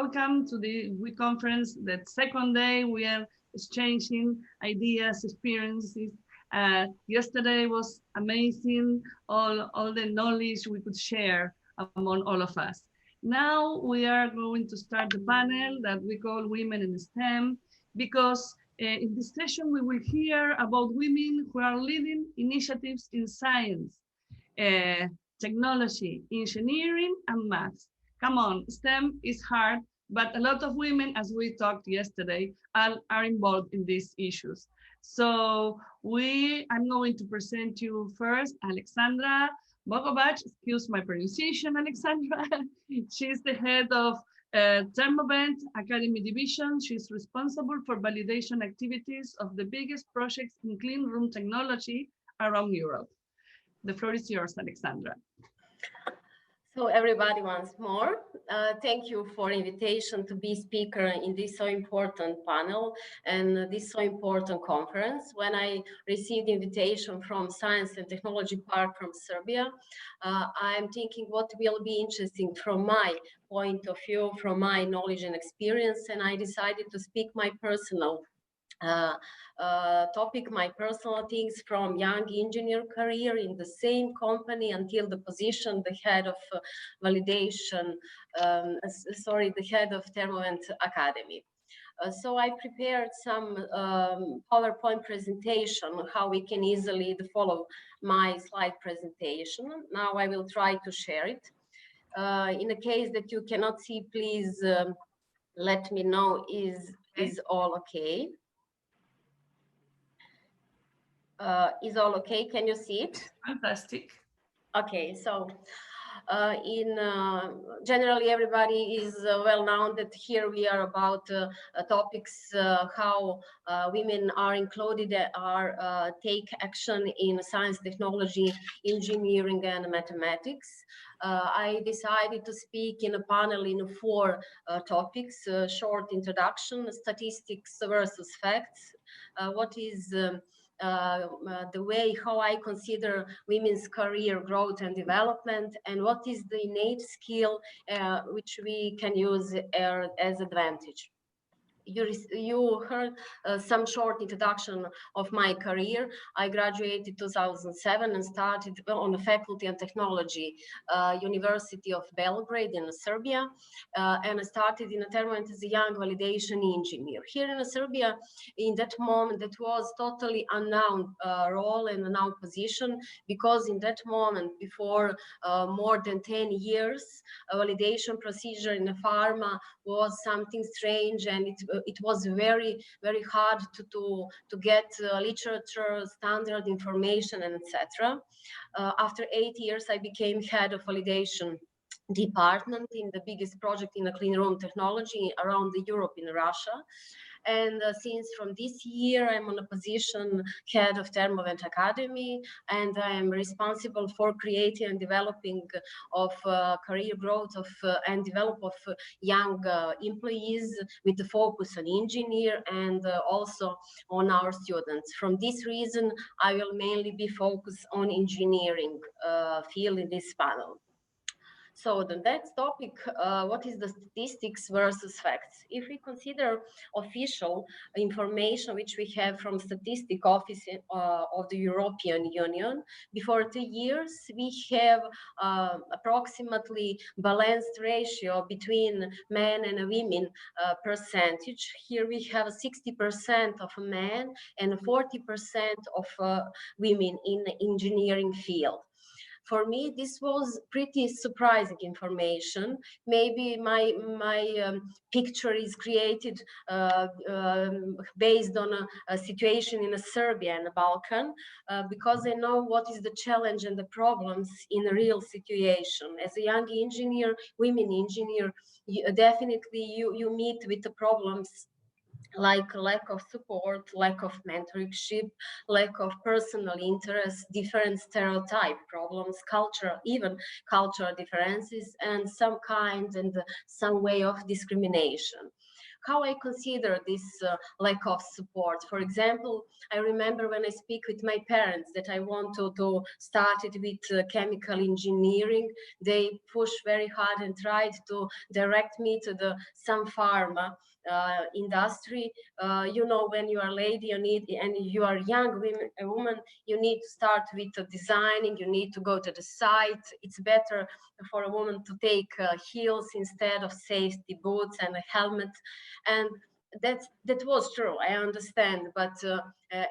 welcome to the WE conference. That second day we are exchanging ideas, experiences. Yesterday was amazing, all the knowledge we could share among all of us. Now we are going to start the panel that we call Women in STEM, because in this session we will hear about women who are leading initiatives in science, technology, engineering, and maths. Come on, STEM is hard, but a lot of women, as we talked yesterday, are involved in these issues. So I'm going to present you first Aleksandra Bogovac. Excuse my pronunciation, Aleksandra. She's the head of Termovent Academy Division. She's responsible for validation activities of the biggest projects in clean room technology around Europe. The floor is yours, Aleksandra. So everybody, once more, thank you for invitation to be speaker in this so important panel and this so important conference. When I received the invitation from Science and Technology Park from Serbia, I'm thinking what will be interesting from my point of view, from my knowledge and experience, and I decided to speak my personal topic, my personal things from young engineer career in the same company until the position, the head of validation, the head of Termovent Academy. So I prepared some PowerPoint presentation, how we can easily follow my slide presentation. Now I will try to share it. In the case that you cannot see, please let me know is all okay. Is all okay? Can you see it? Fantastic. Okay, so generally everybody is well known that here we are about topics how women are included, take action in science, technology, engineering, and mathematics. I decided to speak in a panel in 4 topics: short introduction, statistics versus facts, what is the way how I consider women's career growth and development, and what is the innate skill which we can use as advantage. You heard some short introduction of my career. I graduated 2007 and started on the Faculty and Technology, University of Belgrade in Serbia, and I started in a Termovent as a young validation engineer. Here in Serbia, in that moment, that was totally unknown role and unknown position, because in that moment, before more than 10 years, a validation procedure in the pharma was something strange, and it was very, very hard to get literature, standard information, and etc. After 8 years, I became head of validation department in the biggest project in a clean room technology around Europe in Russia. And since from this year, I'm on a position head of Termovent Academy, and I am responsible for creating and developing of career growth of and develop of young employees with the focus on engineer and also on our students. From this reason, I will mainly be focused on engineering field in this panel. So the next topic, what is the statistics versus facts? If we consider official information which we have from Statistic Office of the European Union, before 2 years, we have approximately balanced ratio between men and women percentage. Here we have 60% of men and 40% of women in the engineering field. For me, this was pretty surprising information. Maybe my picture is created based on a situation in Serbia and the Balkan, because I know what is the challenge and the problems in a real situation. As a young engineer, women engineer, definitely you meet with the problems like lack of support, lack of mentorship, lack of personal interest, different stereotype problems, culture, even cultural differences, and some kind and some way of discrimination. how I consider this lack of support. For example, I remember when I speak with my parents that I want to start it with chemical engineering, they push very hard and tried to direct me to some pharma industry. You know, when you are a lady, you need, and you are young woman, you need to start with designing, you need to go to the site. It's better for a woman to take heels instead of safety boots and a helmet. And that was true, I understand, but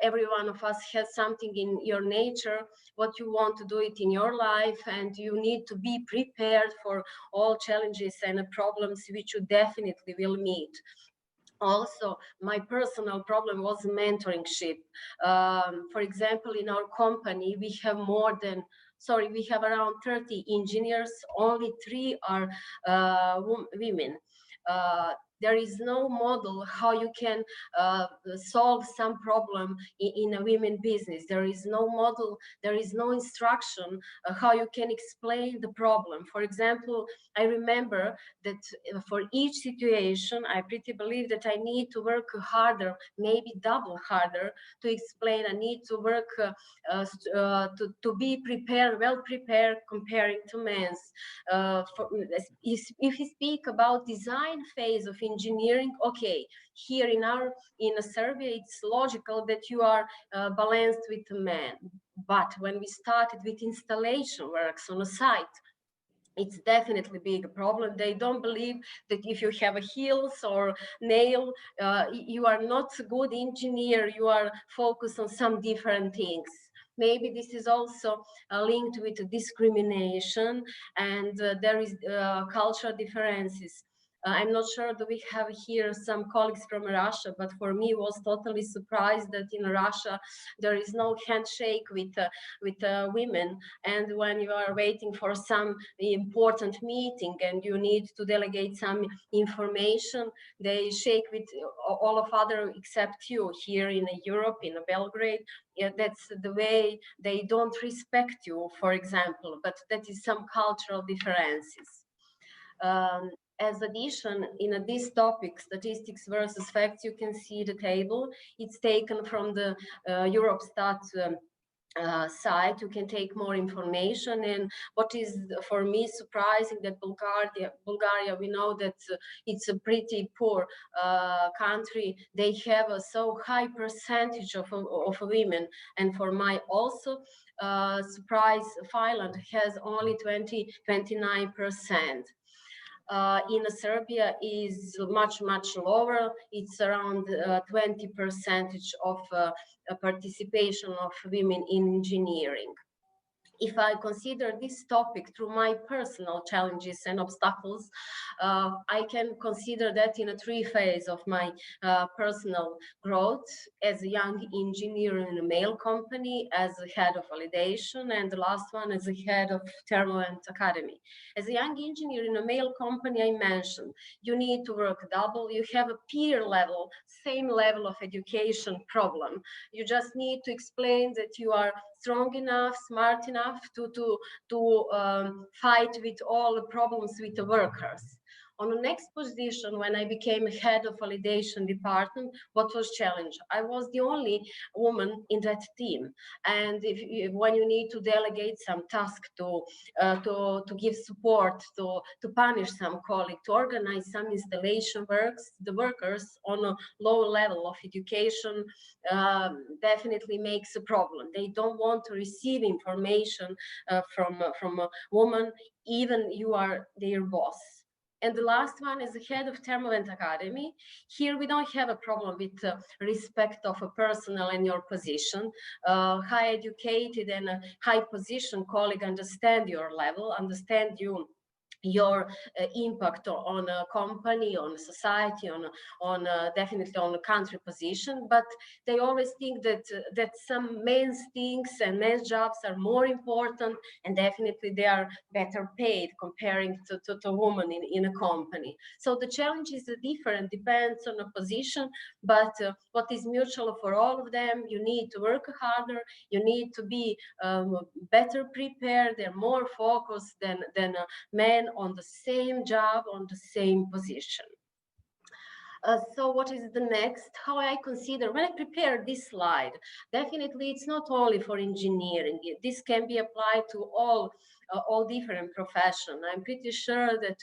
every one of us has something in your nature, what you want to do it in your life, and you need to be prepared for all challenges and problems which you definitely will meet. Also, my personal problem was mentorship. For example, in our company, we have we have around 30 engineers, only 3 are women. Uh, there is no model how you can solve some problem in a women business. There is no model, there is no instruction how you can explain the problem. For example, I remember that for each situation, I pretty believe that I need to work harder, maybe double harder, to explain. I need to work to be prepared, well prepared, comparing to men's. If we speak about design phase of engineering, okay, here in Serbia, it's logical that you are balanced with men. But when we started with installation works on a site, it's definitely big problem. They don't believe that if you have a heels or nail, you are not a good engineer, you are focused on some different things. Maybe this is also linked with discrimination, and there is cultural differences. I'm not sure that we have here some colleagues from Russia, but for me it was totally surprised that in Russia there is no handshake with women, and when you are waiting for some important meeting and you need to delegate some information, they shake with all of other except you. Here in Europe, in Belgrade, yeah, that's the way they don't respect you, for example, but that is some cultural differences. As addition, in this topic, statistics versus facts, you can see the table. It's taken from the Eurostat site. You can take more information. And what is for me surprising, that Bulgaria, we know that it's a pretty poor country. They have a so high percentage of women. And for my also surprise, Finland has only 29%. In Serbia is much lower. It's around 20% of participation of women in engineering. If I consider this topic through my personal challenges and obstacles, I can consider that in a 3 phase of my personal growth as a young engineer in a male company, as a head of validation, and the last one as a head of Termovent Academy. As a young engineer in a male company, I mentioned you need to work double. You have a peer level, same level of education problem. You just need to explain that you are strong enough, smart enough to fight with all the problems with the workers. On the next position, when I became head of validation department, what was challenge? I was the only woman in that team, and when you need to delegate some task to give support, to punish some colleague, to organize some installation works, the workers on a lower level of education definitely makes a problem. They don't want to receive information from a woman, even you are their boss. And the last one is the head of Termovent Academy. Here we don't have a problem with respect of a personnel in your position. High educated and a high position colleague understand your level, understand your impact on a company, on a society, on definitely on a country position, but they always think that some men's things and men's jobs are more important, and definitely they are better paid comparing to women in a company. So the challenges are different, depends on a position, but what is mutual for all of them, you need to work harder, you need to be better prepared, they're more focused than men on the same job, on the same position. So what is the next? How I consider when I prepare this slide? Definitely, it's not only for engineering. This can be applied to all different professions. I'm pretty sure that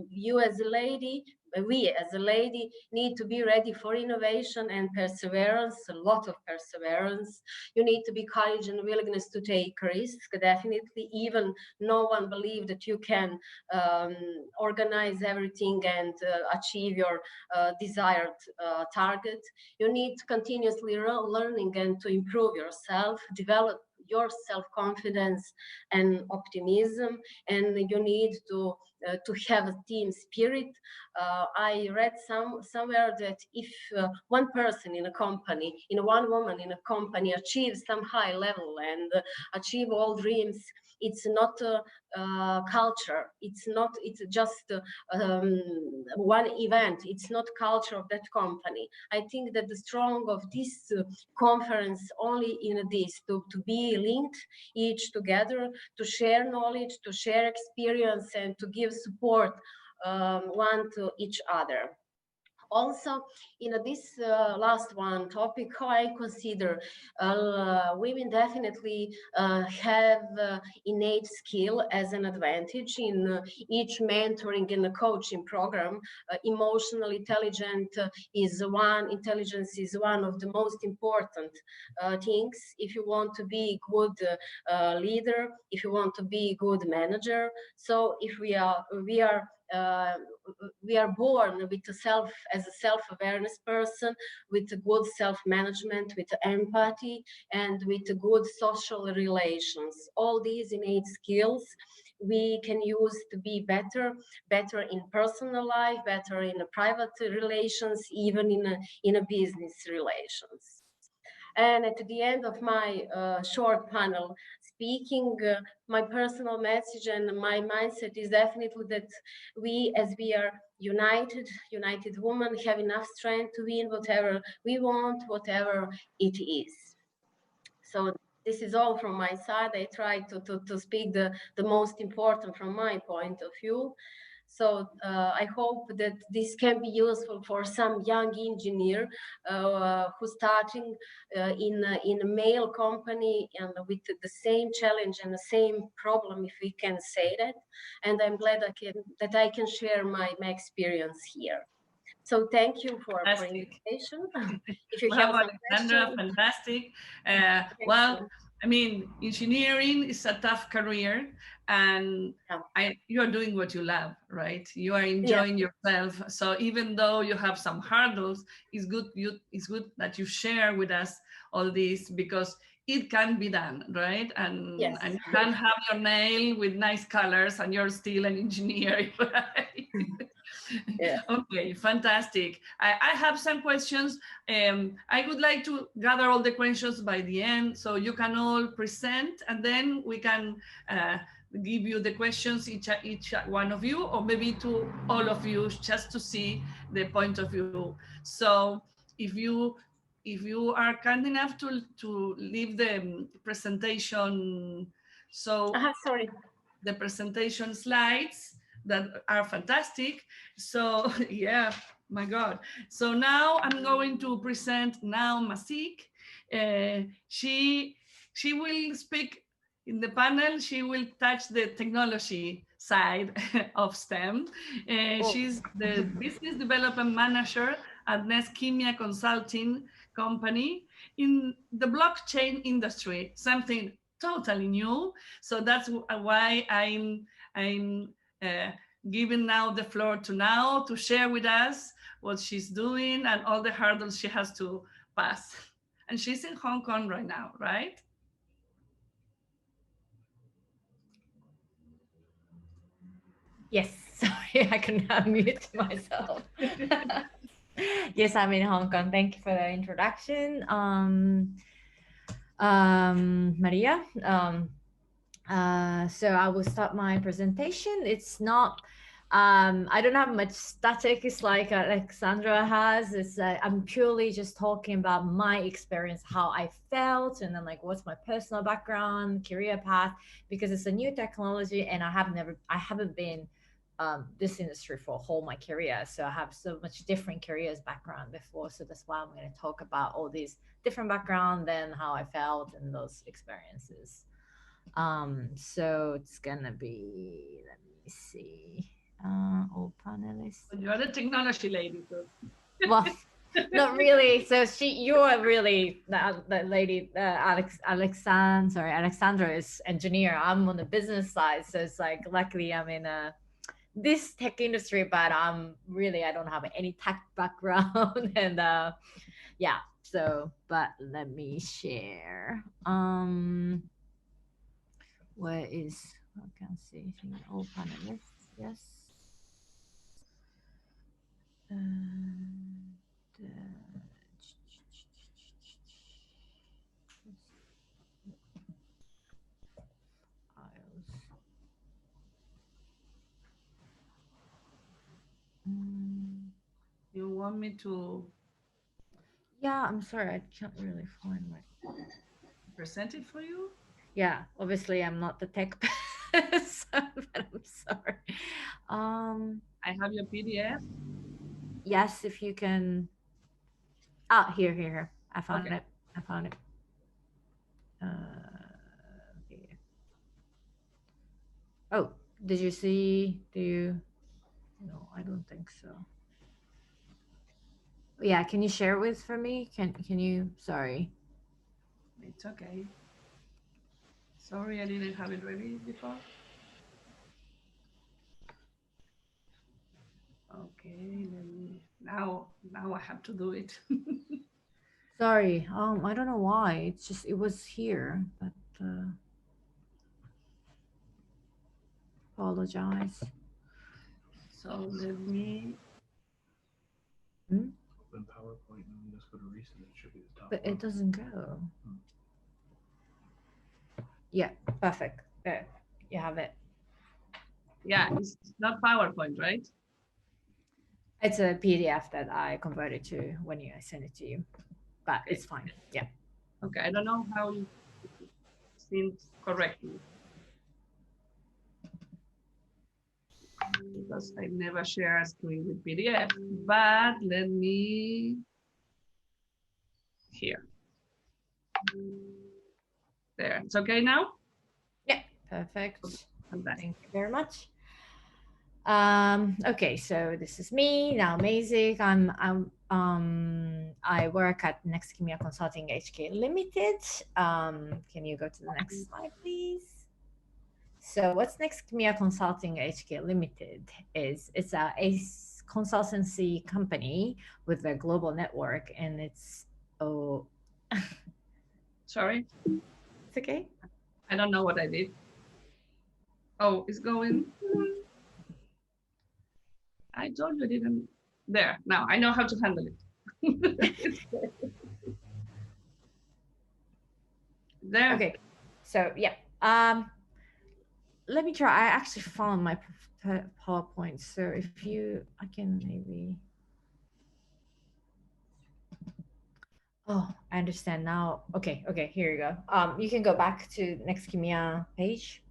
you as a lady, we as a lady, need to be ready for innovation and perseverance, a lot of perseverance. You need to be courage and willingness to take risk. Definitely, even no one believes that you can um, organize everything and achieve your desired target. You need to continuously learning and to improve yourself, develop your self-confidence and optimism, and you need to have a team spirit. I read somewhere that if one person in a company, in one woman in a company achieves some high level and achieve all dreams, it's not culture. It's just one event. It's not culture of that company. I think that the strong of this conference only in this to be linked each together, to share knowledge, to share experience, and to give support one to each other. Also, in this last one topic, how I consider women definitely have innate skill as an advantage in each mentoring and coaching program. Emotional intelligence is one of the most important things if you want to be good leader, if you want to be good manager. So if uh, we are born with as a self-awareness person, with a good self-management, with empathy, and with good social relations. All these innate skills we can use to be better in personal life, better in private relations, even in a business relations. And at the end of my short panel speaking, my personal message and my mindset is definitely that as we are united women, have enough strength to win whatever we want, whatever it is. So this is all from my side. I try to speak the most important from my point of view. So I hope that this can be useful for some young engineer who's starting in a male company and with the same challenge and the same problem, if we can say that. And I'm glad that I can share my experience here. So thank you for invitation. If you have some Aleksandra, questions. fantastic. Well, I mean, engineering is a tough career, and you are doing what you love, right? You are enjoying yourself. So even though you have some hurdles, it's good that you share with us all this, because it can be done, right? And you can have your nail with nice colors, and you're still an engineer, right? Yeah. Okay, fantastic. I have some questions. I would like to gather all the questions by the end, so you can all present, and then we can give you the questions, each one of you, or maybe to all of you, just to see the point of view. So if you are kind enough to leave the presentation, so sorry, the presentation slides that are fantastic. So yeah, my God. So now I'm going to present now Mazik. She will speak in the panel. She will touch the technology side of STEM. She's the business development manager at Chymia Consulting Company in the blockchain industry, something totally new. So that's why I'm giving now the floor to share with us what she's doing and all the hurdles she has to pass. And she's in Hong Kong right now, right? Yes, sorry, I couldn't unmute myself. Yes, I'm in Hong Kong. Thank you for the introduction, Maria. So I will start my presentation. It's not, I don't have much statistics like Aleksandra has. It's I'm purely just talking about my experience, how I felt, and then like what's my personal background, career path, because it's a new technology and I haven't been this industry for whole my career. So I have so much different careers background before. So that's why I'm going to talk about all these different background and how I felt and those experiences. So it's gonna be, let me see, all panelists. You're the technology lady, so. Well, not really. So you're really the lady, Aleksandra is engineer. I'm on the business side. So it's like, luckily I'm in this tech industry, but I don't have any tech background. And yeah, so, but let me share. Where is, I can't see anything. All panelists, yes. You want me to? Yeah, I'm sorry, I can't really find my. Present it for you? Yeah, obviously I'm not the tech person, but I'm sorry. I have your PDF. Yes, if you can. Here. I found it. I found it. Here. Oh, did you see? No, I don't think so. Yeah, can you share with for me? Can you? Sorry. It's okay. Sorry, I didn't have it ready before. Okay, let me, now I have to do it. Sorry. I don't know why. It's just, it was here, but apologize. So let me. Hmm? Open PowerPoint and just go to recent. It should be the top. But it doesn't go. Yeah, perfect. There, you have it. Yeah, it's not PowerPoint, right? It's a PDF that I converted to when I sent it to you, but Okay. it's fine. Yeah. Okay, I don't know how it seems correctly. Because I never share a screen with PDF, but let me, here. There, it's okay now? Yeah, perfect. Fantastic. Thank you very much. Okay, so this is me now, Mazik. I work at Next Chymia Consulting HK Limited. Can you go to the next slide, please? So what's Next Chymia Consulting HK Limited is, it's a consultancy company with a global network, and it's, Sorry? It's okay. I don't know what I did. Oh, it's going. I told you I didn't. There, now I know how to handle it. There. Okay, so yeah. Let me try. I actually found my PowerPoint. So if I can maybe. Oh, I understand now. Okay, here you go. You can go back to Next Chymia page.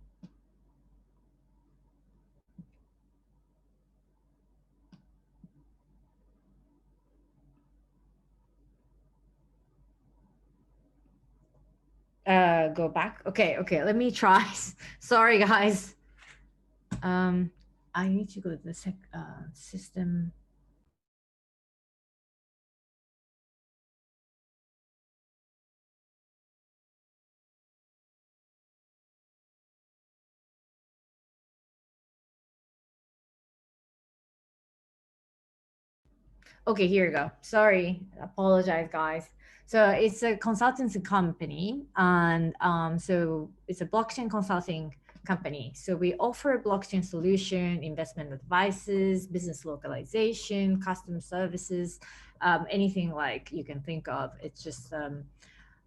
Go back. Okay, let me try. Sorry, guys. I need to go to the system. Okay, here you go. Sorry, apologize, guys. So it's a consultancy company, and so it's a blockchain consulting company. So we offer blockchain solution, investment advices, business localization, custom services, anything like you can think of. It's just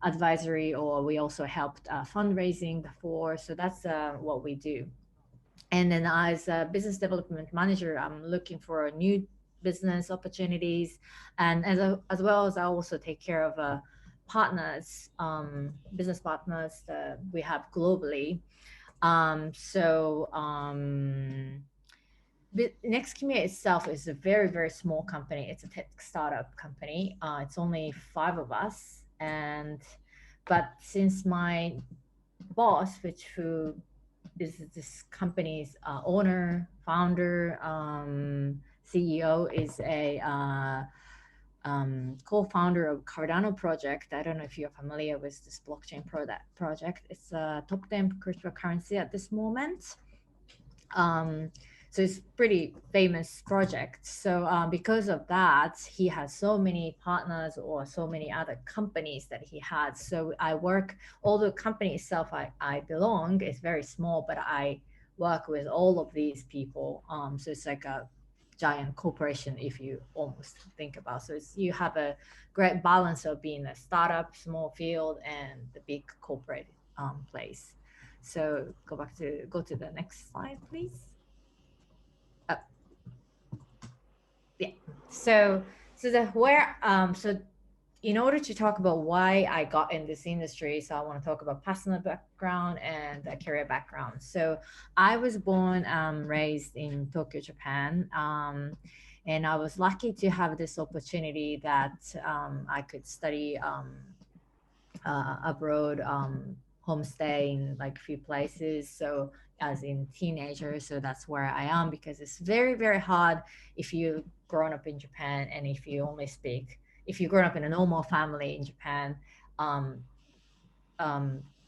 advisory, or we also helped fundraising before. So that's what we do. And then as a business development manager, I'm looking for a new business opportunities, and as well as I also take care of partners, business partners that we have globally. Next Chymia itself is a very, very small company. It's a tech startup company. It's only 5 of us. But since my boss, who is this company's owner, founder, CEO, is a co-founder of Cardano project. I don't know if you're familiar with this blockchain project. It's a top 10 cryptocurrency at this moment. So it's pretty famous project. So because of that, he has so many partners or so many other companies that he had. So I work, all the company itself I belong is very small, but I work with all of these people. So it's like a giant corporation if you almost think about. So you have a great balance of being a startup, small field, and the big corporate place. So go to the next slide, please. Yeah. So in order to talk about why I got in this industry, so I want to talk about personal background and career background. So I was born, raised in Tokyo, Japan, and I was lucky to have this opportunity that I could study abroad, homestay in like a few places. So as in teenager, so that's where I am, because it's very, very hard if you grown up in Japan and if you grown up in a normal family in Japan,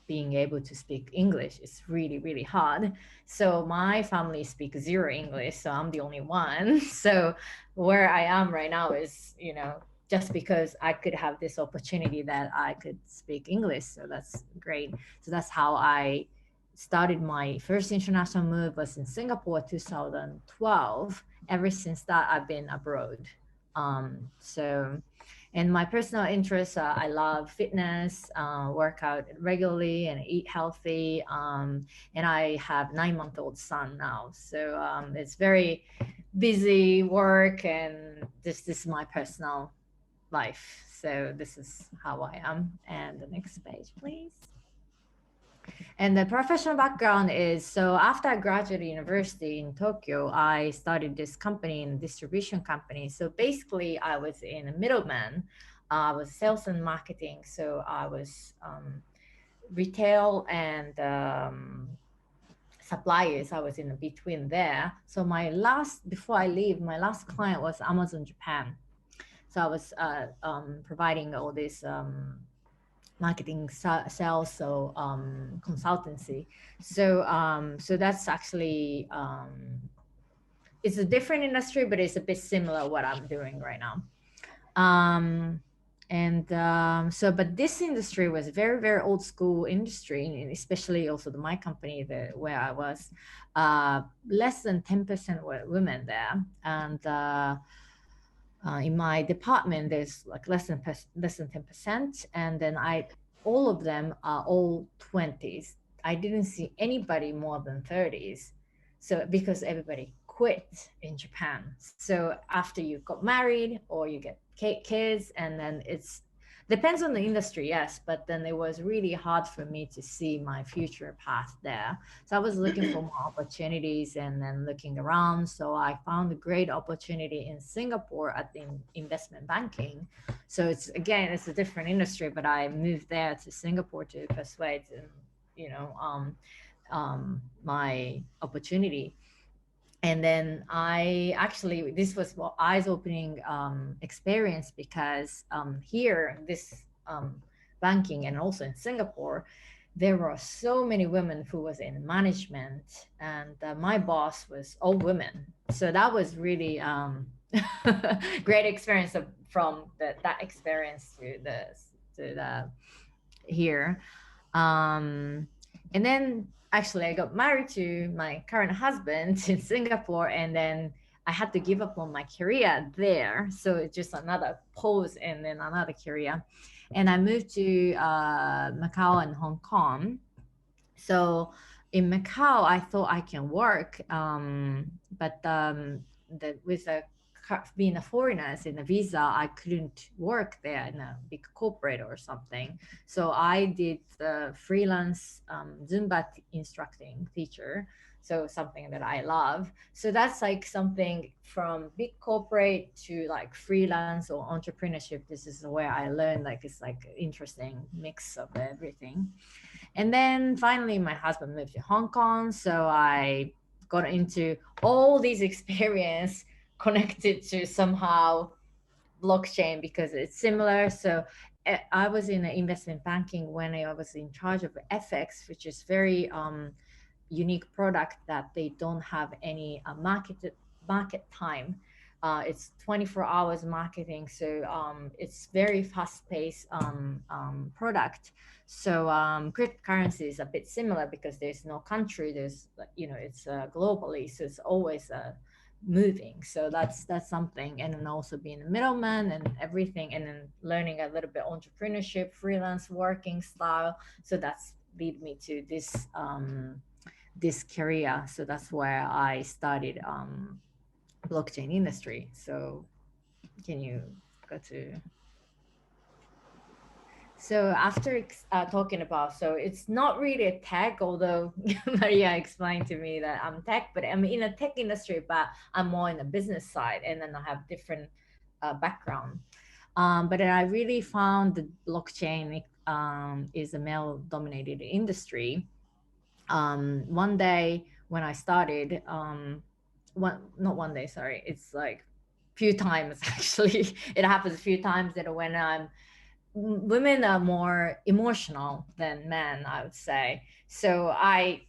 being able to speak English is really, really hard. So my family speaks zero English, so I'm the only one. So where I am right now is, just because I could have this opportunity that I could speak English. So that's great. So that's how I started. My first international move was in Singapore, 2012. Ever since that, I've been abroad. And my personal interests, I love fitness, work out regularly and eat healthy. And I have 9-month-old son now. So it's very busy work, and this is my personal life. So this is how I am. And the next page, please. And the professional background is, so after I graduated university in Tokyo, I started this company, in distribution company. So basically I was in a middleman. I was sales and marketing. So I was retail and suppliers. I was in between there. So before I leave, my last client was Amazon Japan. So I was providing all this marketing, sales, so consultancy. So that's actually it's a different industry, but it's a bit similar what I'm doing right now. But this industry was a very, very old school industry, and especially also my company where I was, less than 10% were women there. And in my department, there's like less than 10%, and then all of them are all 20s. I didn't see anybody more than 30s. So because everybody quit in Japan. So after you got married or you get kids, and then it's depends on the industry, yes, but then it was really hard for me to see my future path there. So I was looking for more opportunities and then looking around. So I found a great opportunity in Singapore at the investment banking. So it's a different industry, but I moved there to Singapore to persuade, my opportunity. And then this was what eyes-opening experience, because here, this banking, and also in Singapore, there were so many women who was in management, and my boss was all women. So that was really great experience from that experience to the here. And then actually I got married to my current husband in Singapore, and then I had to give up on my career there. So it's just another pause and then another career. And I moved to Macau and Hong Kong. So in Macau, I thought I can work, but with being a foreigner in a visa, I couldn't work there in a big corporate or something. So I did the freelance Zumba instructing teacher. So something that I love. So that's like something from big corporate to like freelance or entrepreneurship. This is where I learned, like it's like an interesting mix of everything. And then finally my husband moved to Hong Kong, so I got into all these experience connected to somehow blockchain because it's similar. So I was in investment banking when I was in charge of FX, which is very unique product that they don't have any market time. It's 24 hours marketing, so it's very fast-paced product. So cryptocurrency is a bit similar because there's no country. There's it's globally, so it's always moving. So that's something. And then also being a middleman and everything, and then learning a little bit entrepreneurship, freelance working style. So that's lead me to this career. So that's where I started blockchain industry. So can you go to? So after talking about, so it's not really a tech, although Maria explained to me that I'm tech, but I'm in a tech industry, but I'm more in the business side, and then I have different background. But then I really found the blockchain is a male-dominated industry. One day when I started, not one day, sorry, it's like few times actually. It happens a few times that when women are more emotional than men, I would say. So I'm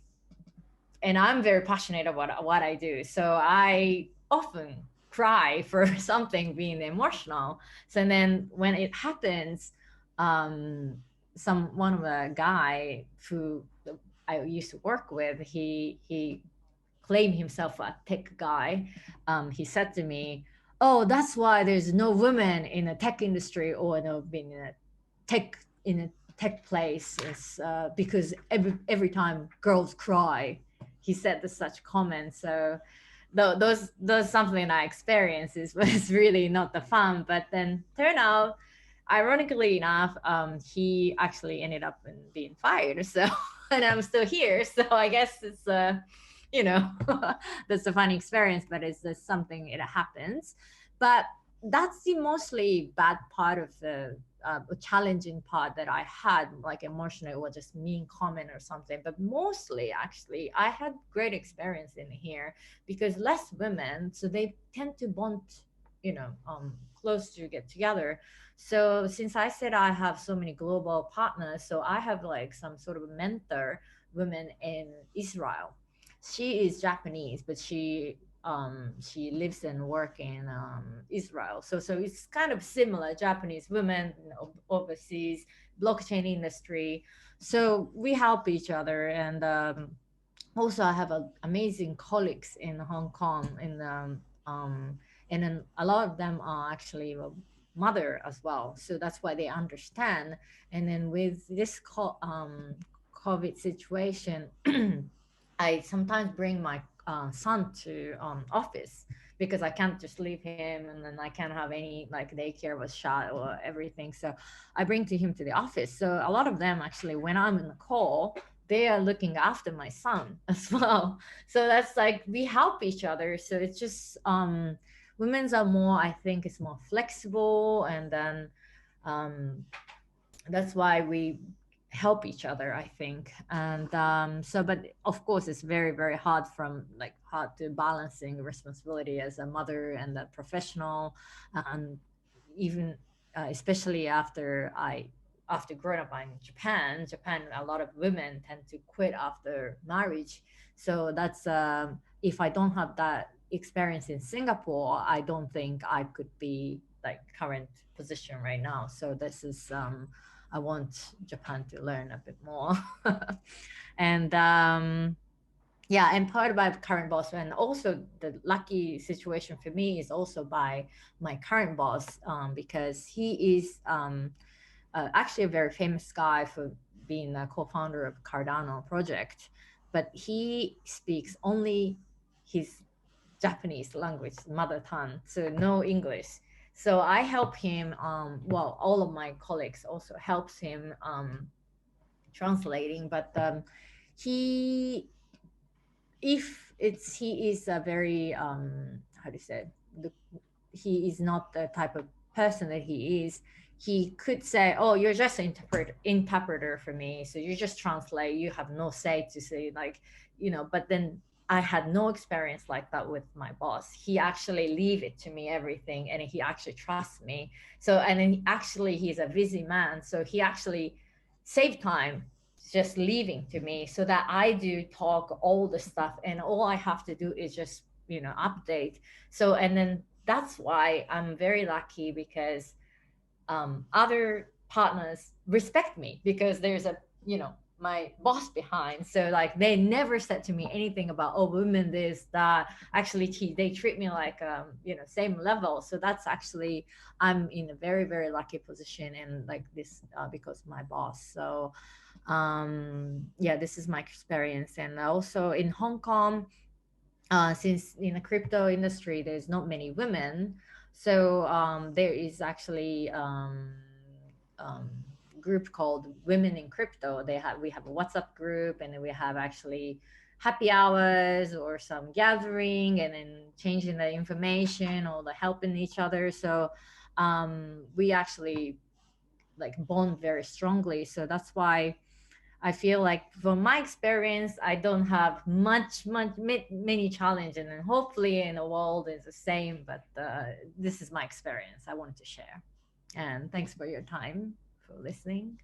very passionate about what I do. So I often cry for something being emotional. So then when it happens, one of the guy who I used to work with, he claimed himself a tech guy. He said to me, "Oh, that's why there's no women in the tech industry or no being in a tech place is because every time girls cry." He said such comments. So those something I experienced was really not the fun. But then turn out, ironically enough, he actually ended up being fired. So and I'm still here. So I guess it's that's a funny experience, but it's just something, it happens. But that's the mostly bad part of the challenging part that I had, like emotionally, or just mean comment or something. But mostly, actually, I had great experience in here because less women, so they tend to bond, close to get together. So since I said I have so many global partners, so I have like some sort of mentor women in Israel. She is Japanese, but she lives and work in Israel. So it's kind of similar. Japanese women, overseas blockchain industry. So we help each other, and also I have amazing colleagues in Hong Kong, and then a lot of them are actually a mother as well. So that's why they understand. And then with this COVID situation, I sometimes bring my son to office because I can't just leave him, and then I can't have any like daycare was shut or everything. So I bring him to the office. So a lot of them actually, when I'm in the call, they are looking after my son as well. So that's like we help each other. So it's just women's are more, I think it's more flexible, and then that's why we help each other, I think. And so, but of course it's very, very hard to balancing responsibility as a mother and a professional, and even especially after growing up in Japan, a lot of women tend to quit after marriage. So that's if I don't have that experience in Singapore, I don't think I could be like current position right now. So this is I want Japan to learn a bit more. And yeah, and part of my current boss, and also the lucky situation for me is also by my current boss, because he is actually a very famous guy for being a co-founder of Cardano project, but he speaks only his Japanese language, mother tongue, so no English. So I help him. Well, all of my colleagues also helps him translating, but he if he is a very how do you say, he is not the type of person that he could say, oh, you're just an interpreter for me, so you just translate, you have no say to say, like, but then I had no experience like that with my boss. He actually leave it to me everything, and he actually trusts me. So, and then actually he's a busy man, so he actually saved time just leaving to me, so that I do talk all the stuff, and all I have to do is just update. So, and then that's why I'm very lucky, because other partners respect me, because there's a my boss behind. So like they never said to me anything about, oh, women this that. Actually they treat me like same level. So that's actually, I'm in a very, very lucky position, and like this because of my boss. So yeah, this is my experience. And also in Hong Kong, since in the crypto industry there's not many women, so there is actually um, group called Women in Crypto. We have a WhatsApp group, and then we have actually happy hours or some gathering, and then changing the information or the helping each other. So we actually like bond very strongly. So that's why I feel like from my experience, I don't have many challenges, and hopefully in the world is the same. But this is my experience I wanted to share. And thanks for your time for listening.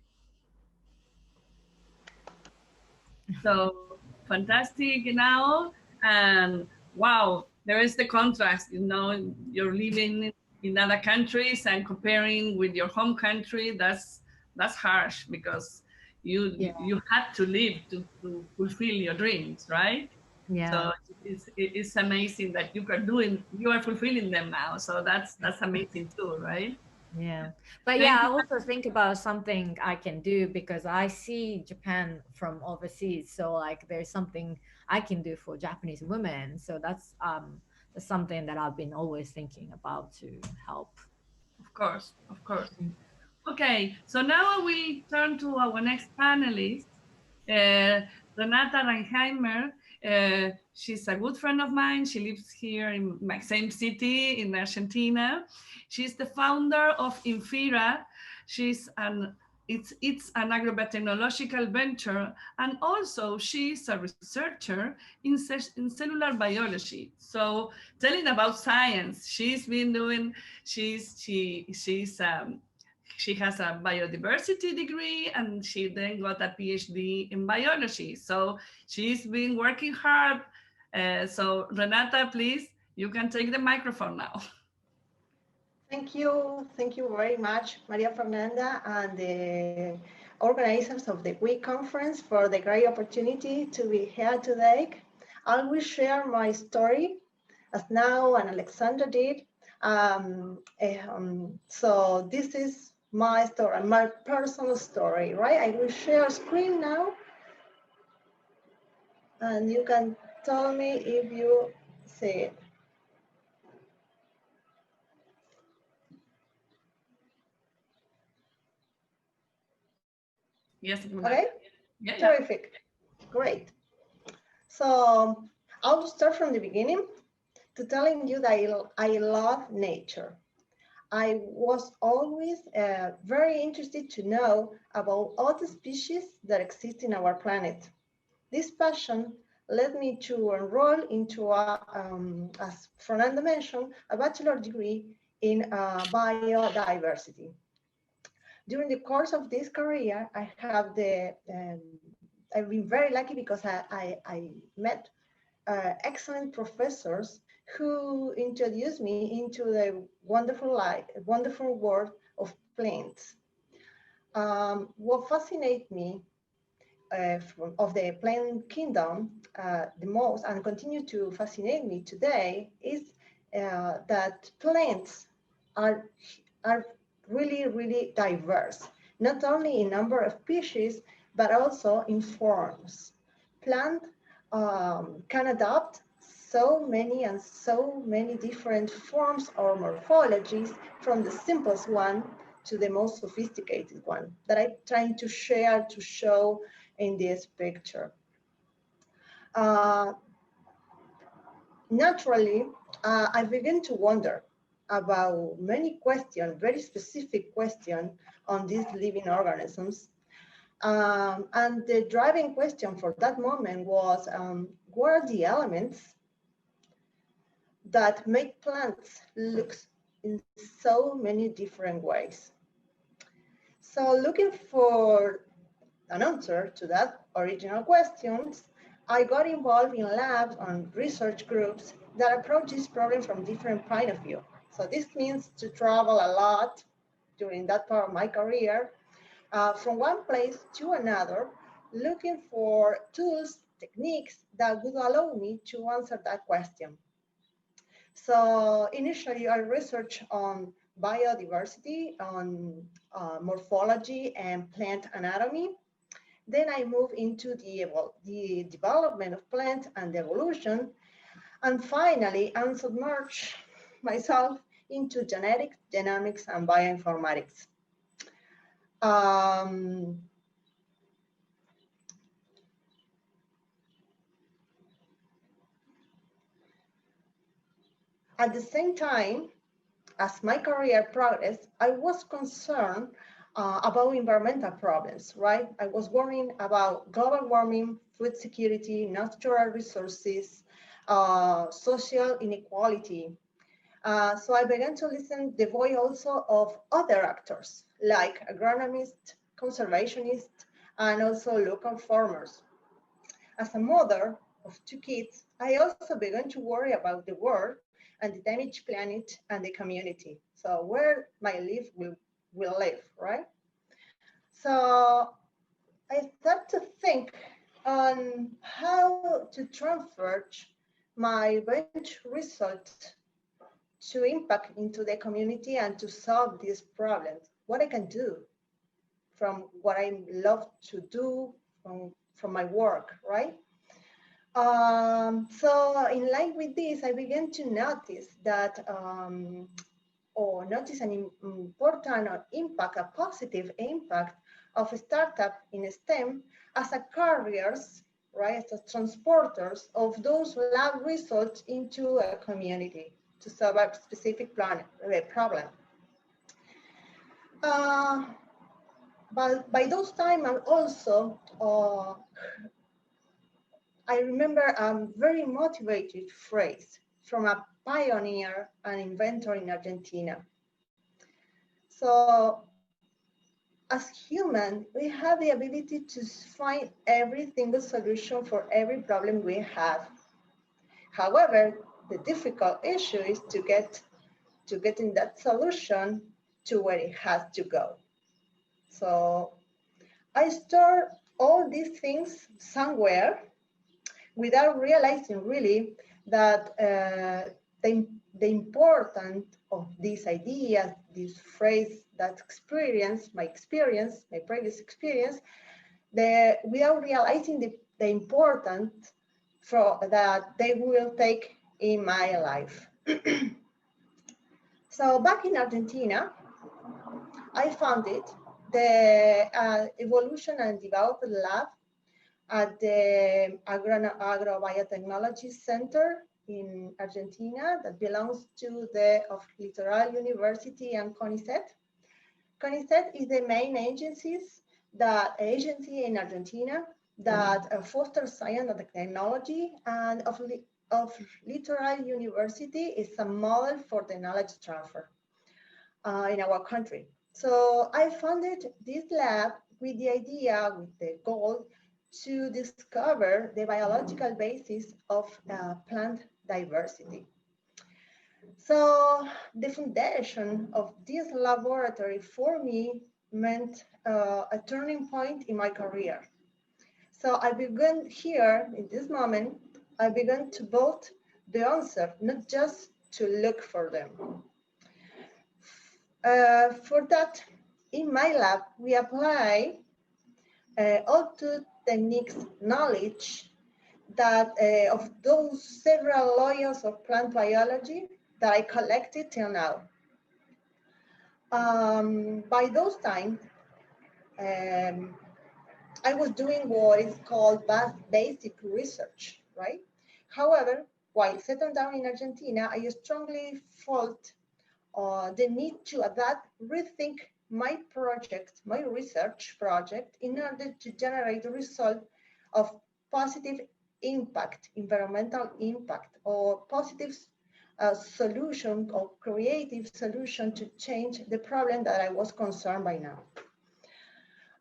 So fantastic now, and wow, there is the contrast. You're living in other countries and comparing with your home country. That's harsh, because you had to live to fulfill your dreams, right? Yeah. So it's amazing that you are fulfilling them now. So that's amazing too, right? Yeah. But Thank yeah, I you. also think about something I can do, because I see Japan from overseas. So like there's something I can do for Japanese women. So that's something that I've been always thinking about to help. Of course, of course. Okay, so now I will turn to our next panelist, Renata Reinheimer. She's a good friend of mine. She lives here in my same city in Argentina. She's the founder of INFIRA. It's an agrobiotechnological venture, and also she's a researcher in cellular biology. So telling about science, she has a biodiversity degree, and she then got a PhD in biology. So she's been working hard. So Renata, please, you can take the microphone now. Thank you very much, Maria Fernanda, and the organizers of the WE conference for the great opportunity to be here today. I will share my story, as now and Aleksandra did. So this is my story, my personal story, right? I will share screen now, and you can tell me if you see it. Yes. Okay. Yeah. Terrific. Great. So I'll start from the beginning to telling you that I love nature. I was always very interested to know about all the species that exist in our planet. This passion led me to enroll into, as Fernanda mentioned, a bachelor degree in biodiversity. During the course of this career, I've been very lucky, because I met excellent professors who introduced me into the wonderful world of plants. What fascinates me of the plant kingdom the most, and continue to fascinate me today, is that plants are really, really diverse, not only in number of species, but also in forms. Plant can adopt so many different forms or morphologies, from the simplest one to the most sophisticated one, that I'm trying to share, to show in this picture. naturally, I began to wonder about many questions, very specific questions on these living organisms. And the driving question for that moment was, what are the elements that make plants look in so many different ways? So looking for an answer to that original questions, I got involved in labs and research groups that approach this problem from different point of view. So this means to travel a lot during that part of my career, from one place to another, looking for tools, techniques that would allow me to answer that question. So initially I researched on biodiversity, on morphology and plant anatomy. Then I moved into the development of plants and evolution. And finally, I submerged myself into genetics, genomics, and bioinformatics. At the same time, as my career progressed, I was concerned about environmental problems, right? I was worrying about global warming, food security, natural resources, social inequality. So I began to listen the voice also of other actors, like agronomists, conservationists, and also local farmers. As a mother of 2 kids, I also began to worry about the world and the damaged planet and the community. So where my life will live, right? So I start to think on how to transfer my bench result to impact into the community and to solve these problems. What I can do from what I love to do from my work, right? So in line with this, I began to notice that, or notice an important impact, a positive impact of a startup in STEM as a carriers, right, as transporters of those lab results into a community to solve a specific problem. But by those time, I'm also I remember a very motivated phrase from a pioneer and inventor in Argentina. So as human, we have the ability to find every single solution for every problem we have. However, the difficult issue is to get in that solution to where it has to go. So I store all these things somewhere without realizing really that the importance of these ideas, this phrase, that experience, my previous experience, without realizing the importance that they will take in my life. So back in Argentina, I founded the Evolution and Development Lab at the Agro Biotechnology Center in Argentina that belongs to the Litoral University and CONICET. CONICET is the main agency in Argentina that fosters science and technology, and of Litoral University is a model for the knowledge transfer in our country. So I funded this lab with the idea, with the goal to discover the biological basis of plant diversity. So the foundation of this laboratory for me meant a turning point in my career. So I began here, in this moment, I began to build the answer, not just to look for them. For that, in my lab, we apply all two techniques knowledge that of those several layers of plant biology that I collected till now. By those times, I was doing what is called basic research, right? However, While settled down in Argentina, I strongly felt the need to adapt, rethink my project, my research project, in order to generate the result of positive impact, environmental impact, or positive solution or creative solution to change the problem that I was concerned by now.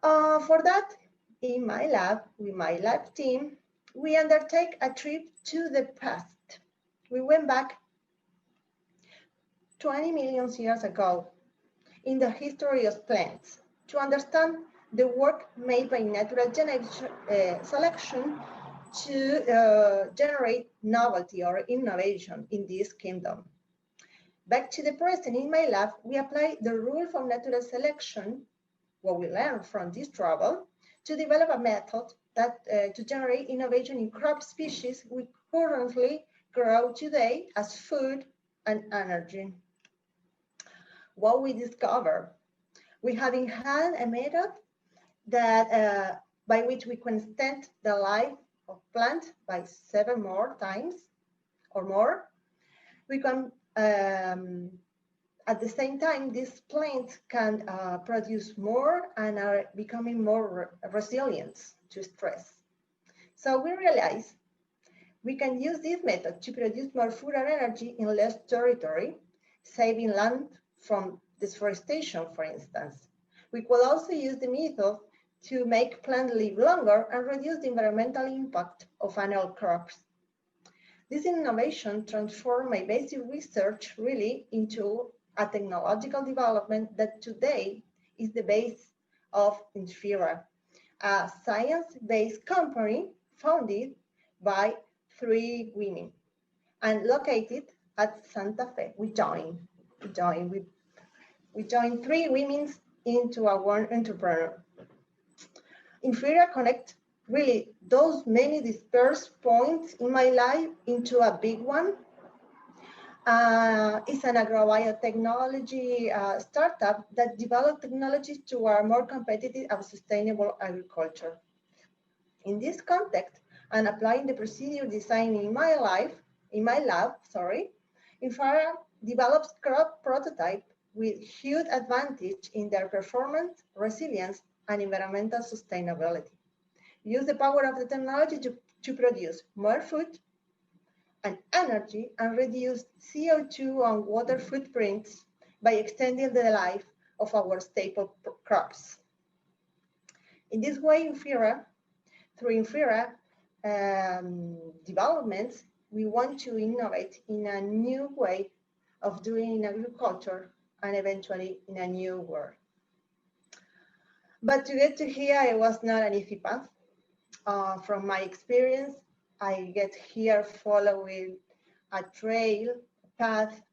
For that, in my lab, with my lab team, we undertake a trip to the past. We went back 20 million years ago in the history of plants to understand the work made by natural selection to generate novelty or innovation in this kingdom. Back to the present, in my lab, we apply the rules of natural selection, what we learned from this travel, to develop a method that to generate innovation in crop species we currently grow today as food and energy. What we discover, we have in hand a method that by which we can extend the life of plant by 7 more times or more. We can at the same time, these plants can produce more and are becoming more resilient to stress. So we realize we can use this method to produce more food and energy in less territory, saving land from deforestation, for instance. We could also use the method to make plants live longer and reduce the environmental impact of annual crops. This innovation transformed my basic research really into a technological development that today is the base of INFIRA, a science-based company founded by 3 women and located at Santa Fe. We joined 3 women into our entrepreneur. INFIRA connect really those many dispersed points in my life into a big one. It's an agrobiotechnology startup that developed technologies to a more competitive and sustainable agriculture. In this context, and applying the procedure design in my lab, INFIRA develops crop prototype with huge advantage in their performance, resilience, and environmental sustainability. Use the power of the technology to produce more food and energy and reduce CO2 and water footprints by extending the life of our staple crops. In this way, through INFIRA developments, we want to innovate in a new way of doing agriculture and eventually in a new world. But to get to here, it was not an easy path. From my experience, I get here following a path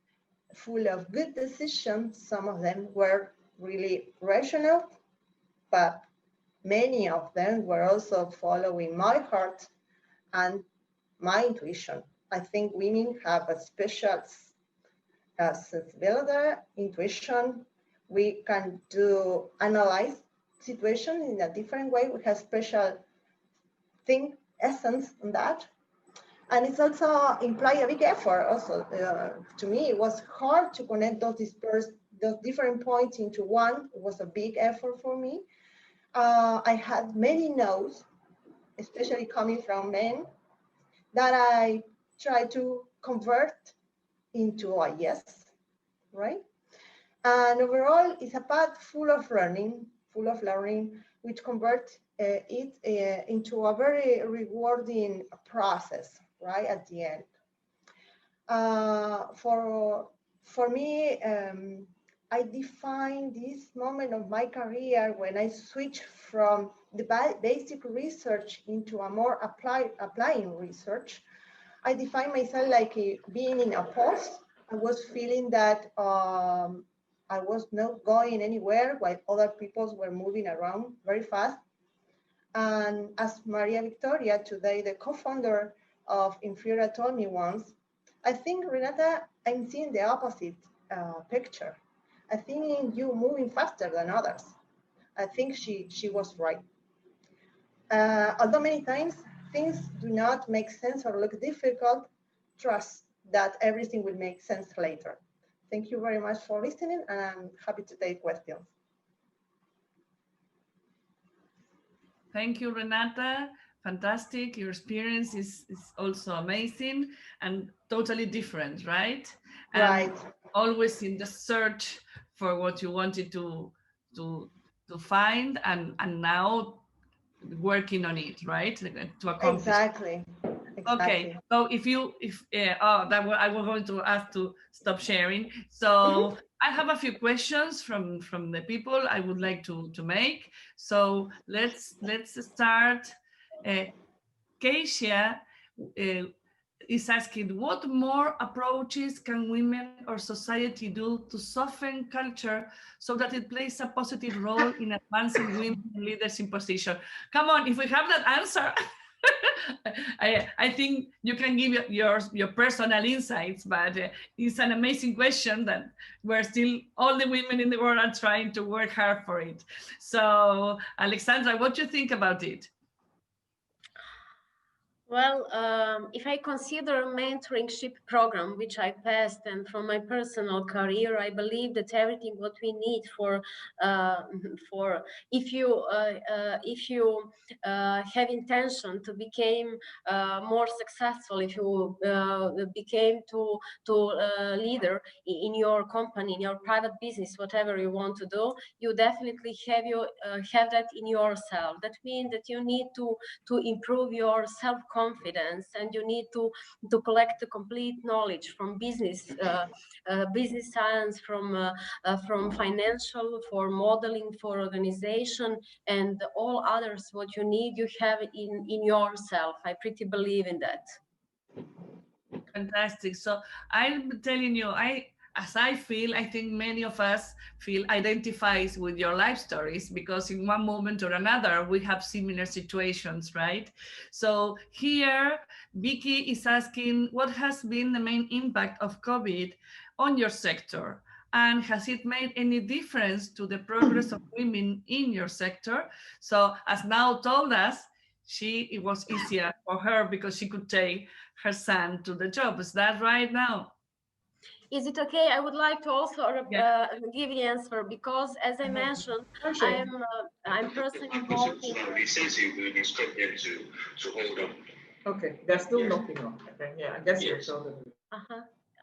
full of good decisions. Some of them were really rational, but many of them were also following my heart and my intuition. I think women have a special sensibility, intuition. We can analyze situations in a different way. We have special essence on that. And it's also implied a big effort also. To me, it was hard to connect those different points into one. It was a big effort for me. I had many no's, especially coming from men, that I tried to convert into a yes, right? And overall, it's a path full of learning, which converts it into a very rewarding process, right, at the end. For me, I define this moment of my career when I switched from the basic research into a more applying research. I define myself like being in a pause. I was feeling that I was not going anywhere while other people were moving around very fast. And as Maria Victoria, today the co-founder of INFIRA, told me once, I think, Renata, I'm seeing the opposite picture. I think you moving faster than others. I think she was right. Although many times things do not make sense or look difficult, trust that everything will make sense later. Thank you very much for listening, and I'm happy to take questions. Thank you, Renata. Fantastic. Your experience is also amazing and totally different, right? And Right. always in the search for what you wanted to find, and now working on it, right? To accomplish. Exactly. Okay, so I was going to ask to stop sharing. So I have a few questions from the people I would like to make. So let's start. Keisha is asking, what more approaches can women or society do to soften culture so that it plays a positive role in advancing women leadership position? Come on, if we have that answer. I think you can give your personal insights, but it's an amazing question that we're still, all the women in the world are trying to work hard for it. So, Aleksandra, what do you think about it? Well, if I consider mentorship program, which I passed, and from my personal career, I believe that everything what we need for if you have intention to become more successful, if you became to leader in your company, in your private business, whatever you want to do, you definitely have that in yourself. That means that you need to improve your self-confidence, and you need to collect the complete knowledge from business science, from financial, for modeling, for organization, and all others what you need, you have in yourself. I pretty believe in that. Fantastic. So I'm telling you, as I feel, I think many of us feel identifies with your life stories, because in one moment or another, we have similar situations, right? So here, Vicky is asking, what has been the main impact of COVID on your sector? And has it made any difference to the progress of women in your sector? So as now told us, it was easier for her because she could take her son to the job. Is that right now? Is it okay? I would like to also give the answer, because as I mentioned, I'm personally involved in... Okay, they're still knocking on. Okay, yeah, I guess you're still...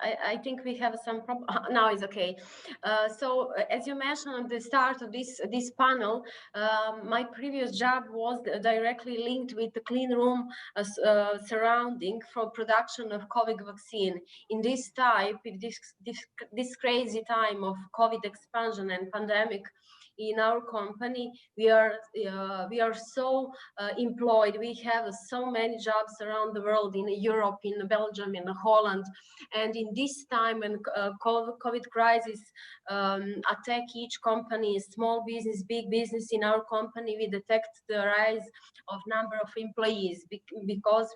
I think we have some problem. Now it's okay. So as you mentioned at the start of this panel, my previous job was directly linked with the clean room surrounding for production of COVID vaccine. In this type, this crazy time of COVID expansion and pandemic, in our company, we are so employed. We have so many jobs around the world, in Europe, in Belgium, in Holland, and in this time when COVID crisis attack each company, small business, big business, in our company, we detect the rise of number of employees because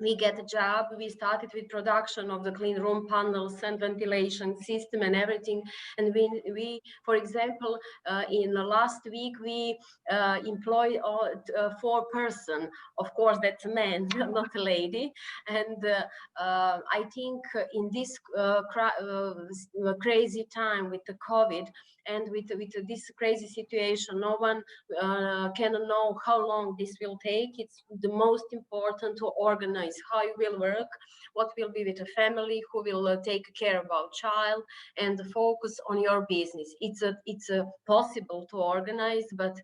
we get a job. We started with production of the clean room panels and ventilation system and everything. And we for example, in the last week, we employed 4 persons. Of course, that's a man, not a lady. And I think in this crazy time with the COVID, and with this crazy situation, no one can know how long this will take. It's the most important to organize how you will work, what will be with the family, who will take care about child, and focus on your business. It's possible to organize, but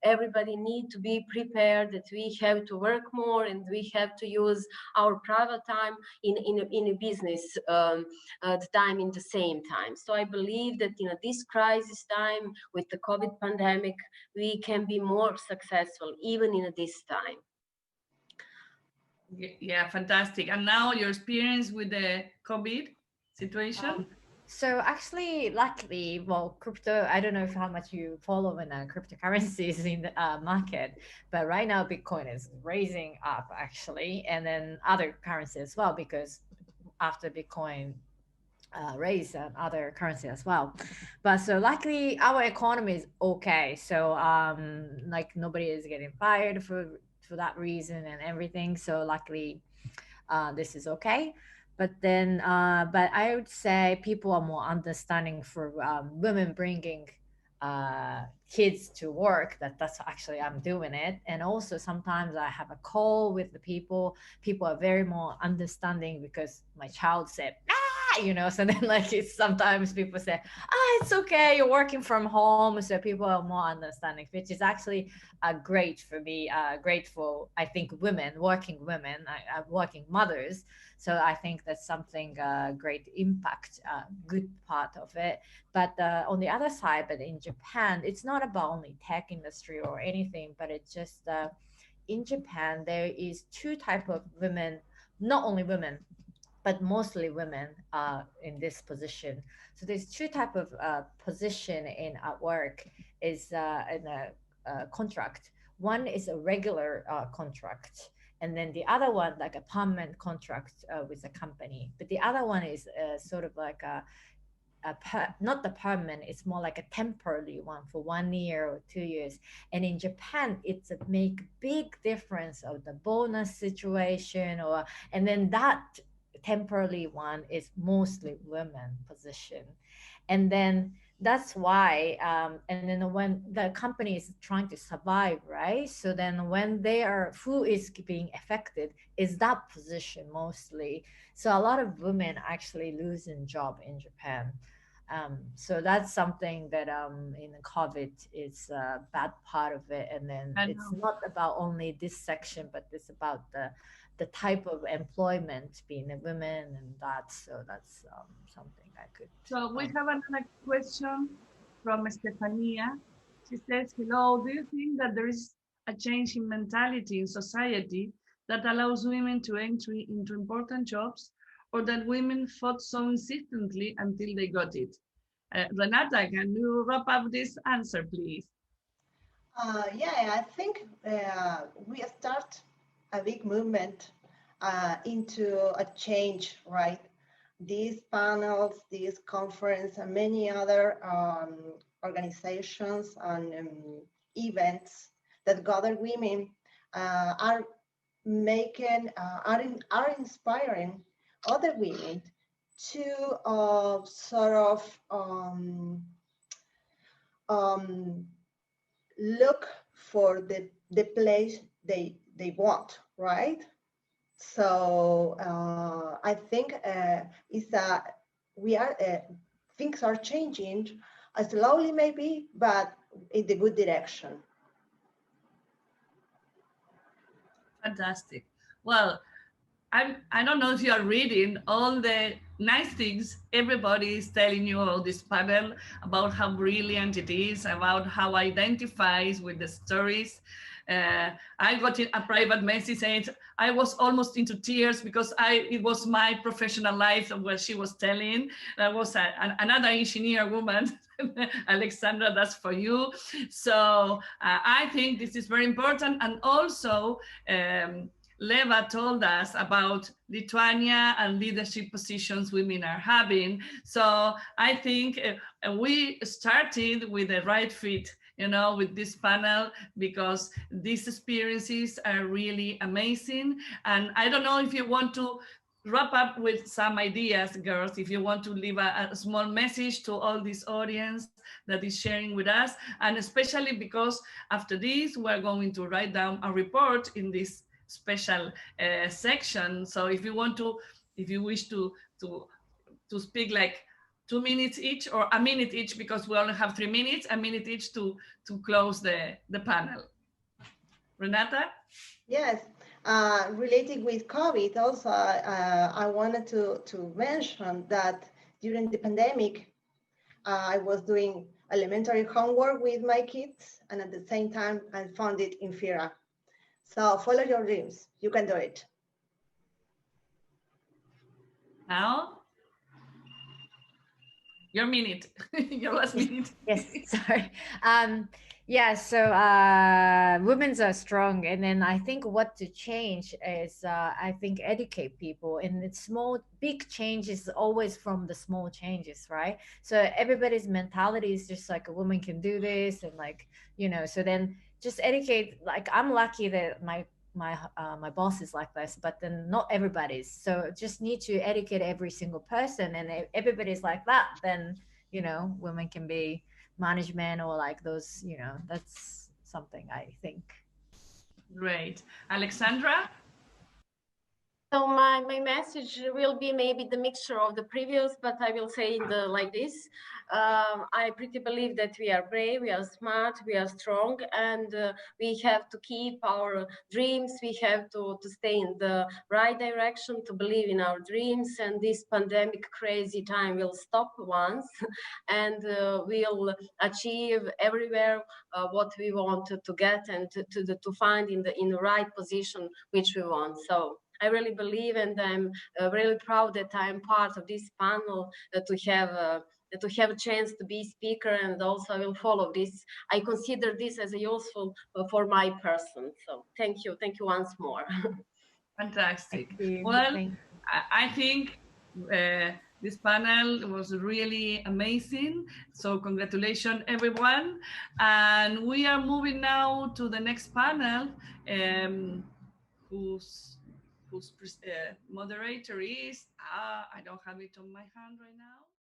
everybody need to be prepared that we have to work more, and we have to use our private time in a business time in the same time. So I believe that in this crisis time with the COVID pandemic, we can be more successful even in this time. Yeah, fantastic. And now your experience with the COVID situation? So actually, luckily, well, crypto, I don't know how much you follow in cryptocurrencies in the market, but right now Bitcoin is raising up actually, and then other currencies as well, because after Bitcoin raise other currency as well. But so luckily our economy is okay. So like nobody is getting fired for that reason and everything. So luckily this is okay. But then, but I would say people are more understanding for women bringing kids to work, that's actually I'm doing it. And also sometimes I have a call with the people are very more understanding because my child said so then like it's sometimes people say it's okay, you're working from home, so people are more understanding, which is actually great for me, grateful. I think working women, working mothers, so I think that's something great impact, good part of it. But on the other side, but in Japan, it's not about only tech industry or anything, but it's just in Japan there is two type of women, not only women, but mostly women in this position. So there's two type of position in at work is in a contract. One is a regular contract, and then the other one like a permanent contract with a company. But the other one is sort of like not the permanent, it's more like a temporary one for 1 year or 2 years. And in Japan it's a make big difference of the bonus situation, or and then that temporary one is mostly women position. And then that's why and then when the company is trying to survive, right, so then when they are who is being affected is that position mostly. So a lot of women actually losing job in Japan. So that's something that in COVID is a bad part of it. And then I it's know. not about only this section, but it's about the type of employment being a woman and that. So that's something I could. So we have another question from Stefania. She says, hello, do you think that there is a change in mentality in society that allows women to enter into important jobs, or that women fought so insistently until they got it? Renata, can you wrap up this answer, please? Yeah, I think we start a big movement into a change, right? These panels, this conference, and many other organizations and events that gather women are making, are inspiring other women to sort of look for the place they want, right? So I think is that we are things are changing slowly maybe, but in the good direction. Fantastic. Well, I don't know if you are reading all the nice things everybody is telling you about this panel, about how brilliant it is, about how identifies with the stories. I got a private message saying I was almost into tears because it was my professional life where she was telling. There was another engineer woman, Aleksandra, that's for you. So I think this is very important. And also, Leva told us about Lithuania and leadership positions women are having. So I think we started with the right fit, with this panel, because these experiences are really amazing. And I don't know if you want to wrap up with some ideas, girls, if you want to leave a small message to all this audience that is sharing with us, and especially because after this, we're going to write down a report in this special section. So if you wish to speak like 2 minutes each or a minute each, because we only have 3 minutes, a minute each to close the panel. Renata? Yes, related with COVID also, I wanted to mention that during the pandemic, I was doing elementary homework with my kids, and at the same time, I founded INFIRA. So follow your dreams. You can do it. Now, your minute, your last minute. Yes, sorry. Yeah, so women's are strong, and then I think what to change is I think educate people, and it's big change is always from the small changes, right? So everybody's mentality is just like a woman can do this, and like so then just educate. Like I'm lucky that my my boss is like this, but then not everybody's. So just need to educate every single person, and if everybody's like that, then you know, women can be management or like those, you know, that's something I think. Great. Aleksandra? So my message will be maybe the mixture of the previous, but I will say in the like this. I pretty believe that we are brave, we are smart, we are strong, and we have to keep our dreams. We have to stay in the right direction, to believe in our dreams. And this pandemic crazy time will stop once, and we'll achieve everywhere what we want to get and to find in the right position which we want. So I really believe, and I'm really proud that I'm part of this panel to have a chance to be speaker, and also I will follow this. I consider this as a useful for my person. So thank you once more. Fantastic. Thank you. Well, Thank you. I think this panel was really amazing. So congratulations, everyone. And we are moving now to the next panel, whose moderator is, I don't have it on my hand right now.